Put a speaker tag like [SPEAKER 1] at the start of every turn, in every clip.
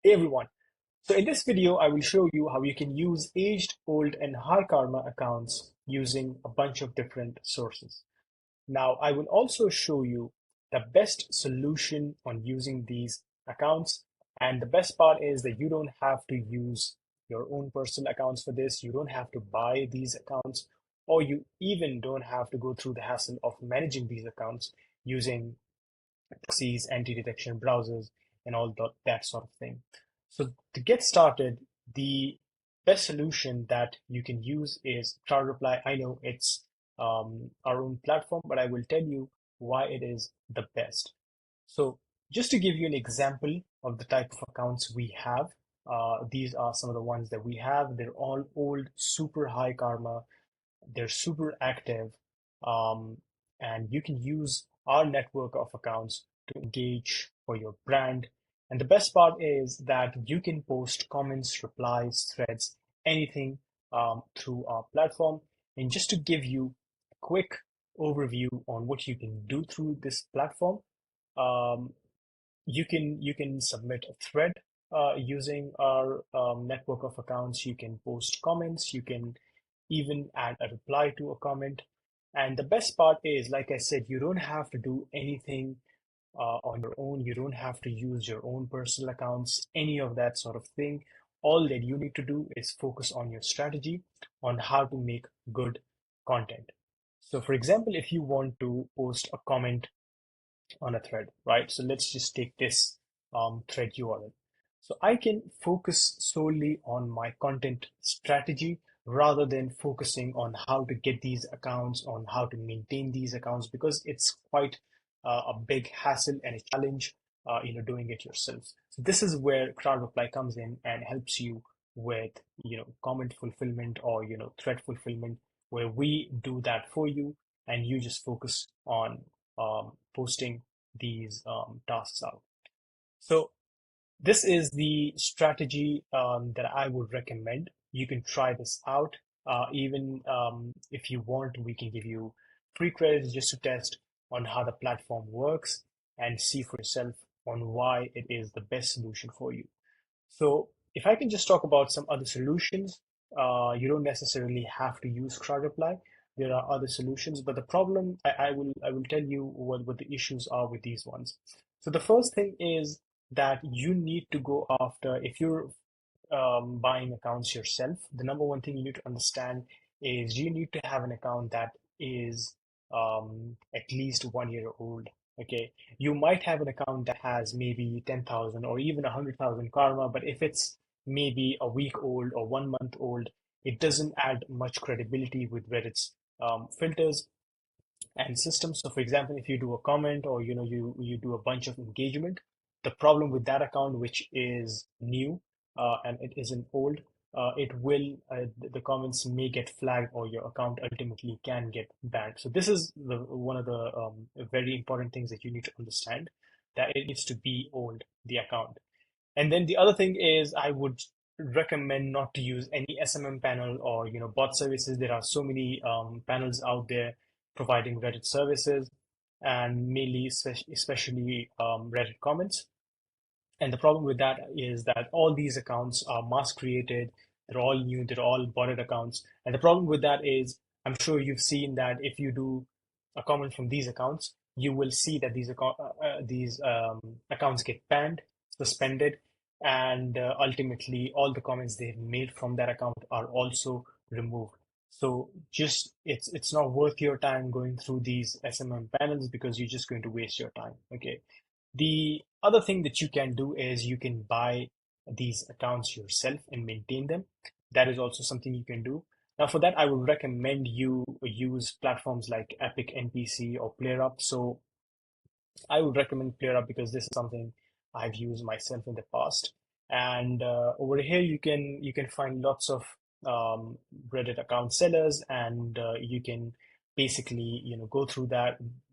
[SPEAKER 1] Hey everyone. So in this video, I will show you how you can use aged, old, and high karma accounts using a bunch of different sources. Now, I will also show you the best solution on using these accounts. And the best part is that you don't have to use your own personal accounts for this. You don't have to buy these accounts, or you even don't have to go through the hassle of managing these accounts using proxies, anti-detection browsers, and all that sort of thing. So to get started, the best solution that you can use is CrowdReply. I know it's our own platform, but I will tell you why it is the best. So just to give you an example of the type of accounts we have, these are some of the ones that we have. They're all old, super high karma, they're super active, um, and you can use our network of accounts to engage for your brand. And the best part is that you can post comments, replies, threads, anything through our platform. And just to give you a quick overview on what you can do through this platform, um, you can submit a thread using our network of accounts. You can post comments. You can even add a reply to a comment. And the best part is, like I said, you don't have to do anything on your own. You don't have to use your own personal accounts, any of that sort of thing. All that you need to do is focus on your strategy on how to make good content. So, for example, if you want to post a comment on a thread, right? So let's just take this thread URL. So I can focus solely on my content strategy rather than focusing on how to get these accounts, on how to maintain these accounts, because it's quite a big hassle and a challenge, doing it yourself. So this is where CrowdReply comes in and helps you with, comment fulfillment or, thread fulfillment, where we do that for you and you just focus on posting these tasks out. So this is the strategy that I would recommend. You can try this out. Even if you want, we can give you free credits just to test on how the platform works and see for yourself on why it is the best solution for you. So if I can just talk about some other solutions, you don't necessarily have to use CrowdReply. There are other solutions, but the problem I will tell you what the issues are with these ones. So the first thing is that you need to go after, if you're buying accounts yourself, the number one thing you need to understand is you need to have an account that is at least 1 year old. Okay, you might have an account that has maybe 10,000 or even 100,000 karma, but if it's maybe a week old or 1 month old, it doesn't add much credibility with Reddit's filters and systems. So for example, if you do a comment or you do a bunch of engagement, the problem with that account, which is new and it isn't old, it will the comments may get flagged or your account ultimately can get banned. So this is one of the very important things that you need to understand, that it needs to be old, the account. And then the other thing is, I would recommend not to use any SMM panel or bot services. There are so many panels out there providing Reddit services, and mainly especially Reddit comments. And the problem with that is that all these accounts are mass created. They're all new. They're all botted accounts. And the problem with that is, I'm sure you've seen that if you do a comment from these accounts, you will see that these accounts get banned, suspended, and ultimately all the comments they've made from that account are also removed. So just it's not worth your time going through these SMM panels because you're just going to waste your time. Okay. The other thing that you can do is you can buy these accounts yourself and maintain them. That is also something you can do. Now, for that, I would recommend you use platforms like Epic NPC or PlayerUp. So I would recommend PlayerUp because this is something I've used myself in the past. And over here, you can find lots of Reddit account sellers, and you can basically go through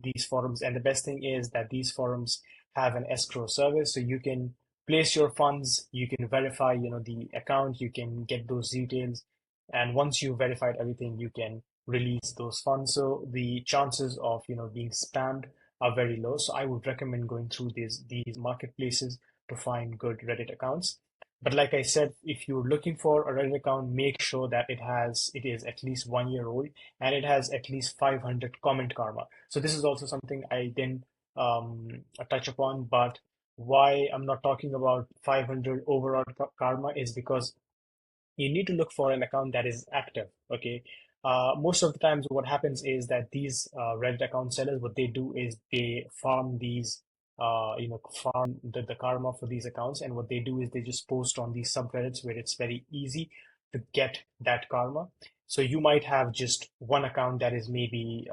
[SPEAKER 1] these forums. And the best thing is that these forums have an escrow service, so you can place your funds, you can verify the account, you can get those details, and once you verified everything, you can release those funds. So the chances of being spammed are very low. So I would recommend going through these marketplaces to find good Reddit accounts. But like I said, if you're looking for a Reddit account, make sure that it is at least 1 year old and it has at least 500 comment karma. So this is also something I didn't touch upon, but why I'm not talking about 500 overall karma is because you need to look for an account that is active. Okay. Most of the times, what happens is that these Reddit account sellers, what they do is they farm these, farm the karma for these accounts. And what they do is they just post on these subreddits where it's very easy to get that karma. So you might have just one account that is maybe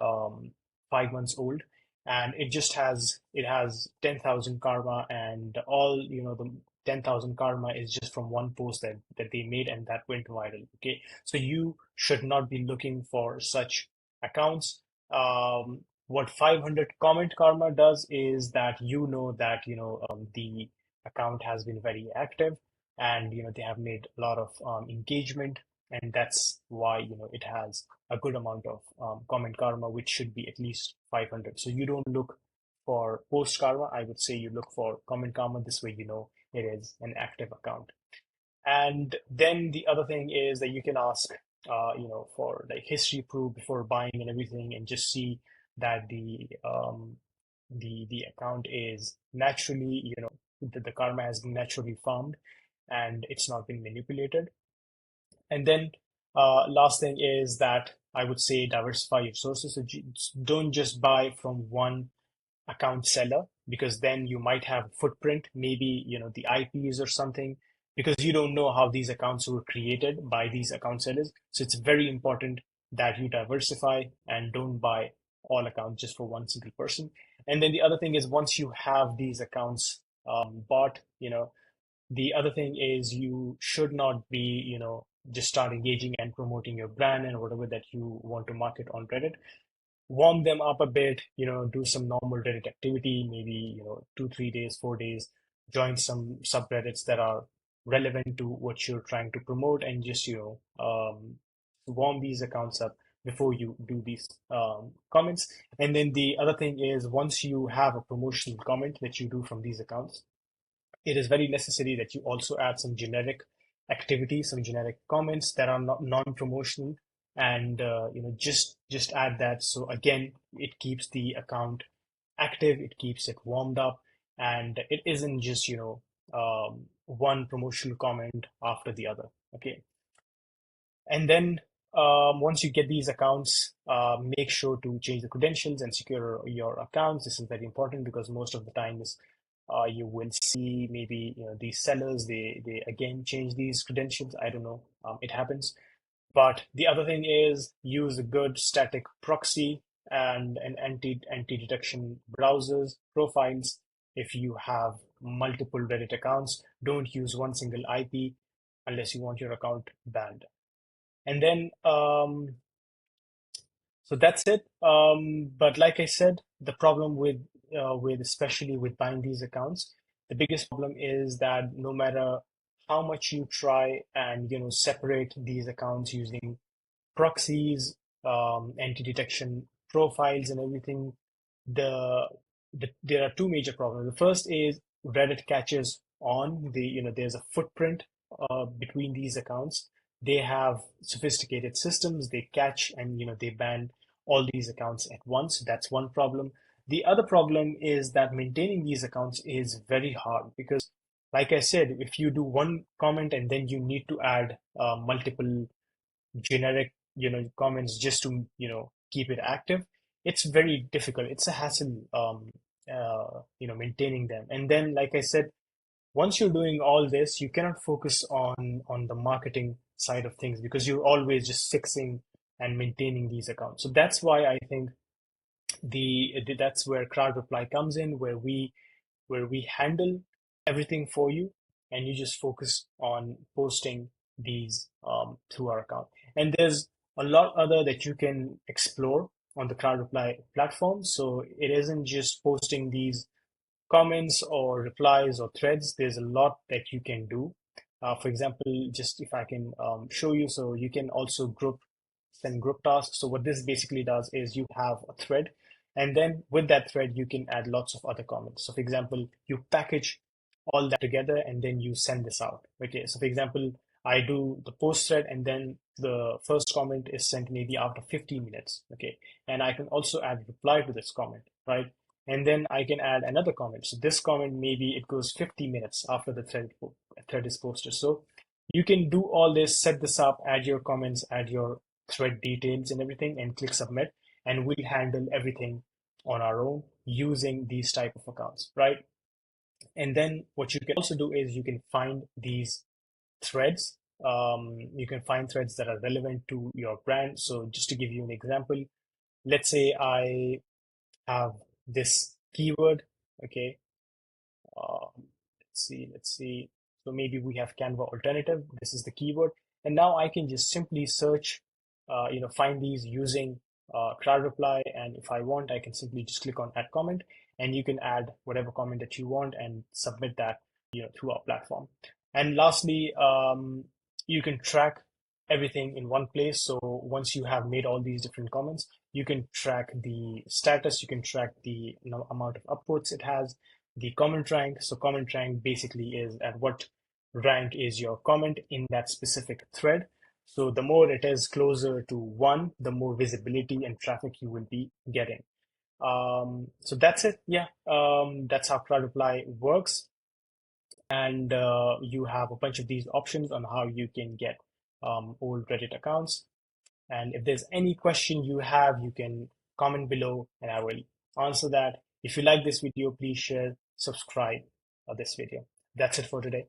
[SPEAKER 1] 5 months old, and it has 10,000 karma, and all the 10,000 karma is just from one post that they made and that went viral. Okay. So you should not be looking for such accounts. What 500 comment karma does is that that, the account has been very active and, they have made a lot of engagement. And that's why, it has a good amount of comment karma, which should be at least 500. So you don't look for post karma. I would say you look for comment karma. This way, it is an active account. And then the other thing is that you can ask, for like history proof before buying and everything, and just see that the account is naturally, the karma has been naturally farmed and it's not been manipulated. And then last thing is that I would say diversify your sources. So don't just buy from one account seller, because then you might have footprint, maybe the IPs or something, because you don't know how these accounts were created by these account sellers. So it's very important that you diversify and don't buy all accounts just for one single person. And then the other thing is, once you have these accounts bought, the other thing is you should not be, just start engaging and promoting your brand and whatever that you want to market on Reddit. Warm them up a bit, do some normal Reddit activity, maybe, 2, 3 days, 4 days, join some subreddits that are relevant to what you're trying to promote, and just, warm these accounts up before you do these comments. And then the other thing is, once you have a promotional comment that you do from these accounts, it is very necessary that you also add some generic activity, some generic comments that are not non-promotional, and just add that. So again, it keeps the account active, it keeps it warmed up, and it isn't just one promotional comment after the other. Okay. And then once you get these accounts, make sure to change the credentials and secure your accounts. This is very important because most of the times you will see maybe these sellers, they again change these credentials. I don't know, it happens. But the other thing is, use a good static proxy and an anti-detection browsers profiles. If you have multiple Reddit accounts, don't use one single IP unless you want your account banned. And then, so that's it. But like I said, the problem with especially with buying these accounts, the biggest problem is that no matter how much you try and separate these accounts using proxies, anti-detection profiles, and everything, the, there are two major problems. The first is Reddit catches on there's a footprint between these accounts. They have sophisticated systems. They catch and they ban all these accounts at once. That's one problem. The other problem is that maintaining these accounts is very hard because, like I said, if you do one comment and then you need to add multiple generic comments just to keep it active, it's very difficult. It's a hassle maintaining them. And then, like I said, once you're doing all this, you cannot focus on the marketing side of things because you're always just fixing and maintaining these accounts. So that's why I think that's where CrowdReply comes in, where we handle everything for you, and you just focus on posting these through our account. And there's a lot other that you can explore on the CrowdReply platform. So it isn't just posting these comments or replies or threads. There's a lot that you can do. For example, just if I can show you, so you can also send group tasks. So what this basically does is you have a thread, and then with that thread, you can add lots of other comments. So for example, you package all that together, and then you send this out. Okay, so for example, I do the post thread, and then the first comment is sent maybe after 15 minutes. Okay, and I can also add reply to this comment, right? And then I can add another comment. So this comment, maybe it goes 50 minutes after the thread is posted. So you can do all this, set this up, add your comments, add your thread details and everything, and click submit, and we'll handle everything on our own using these type of accounts, right? And then what you can also do is you can find these threads. You can find threads that are relevant to your brand. So just to give you an example, let's say I have this keyword. Okay, let's see. So maybe we have Canva alternative. This is the keyword. And now I can just simply search, find these using CrowdReply. And if I want, I can simply just click on add comment, and you can add whatever comment that you want and submit that, through our platform. And lastly, you can track everything in one place. So once you have made all these different comments, you can track the status, you can track the amount of upvotes it has, the comment rank. So comment rank basically is at what rank is your comment in that specific thread. So the more it is closer to 1, the more visibility and traffic you will be getting. So that's it. Yeah, that's how CrowdReply works. And you have a bunch of these options on how you can get old Reddit accounts. And if there's any question you have, you can comment below and I will answer that. If you like this video, please share, subscribe this video. That's it for today.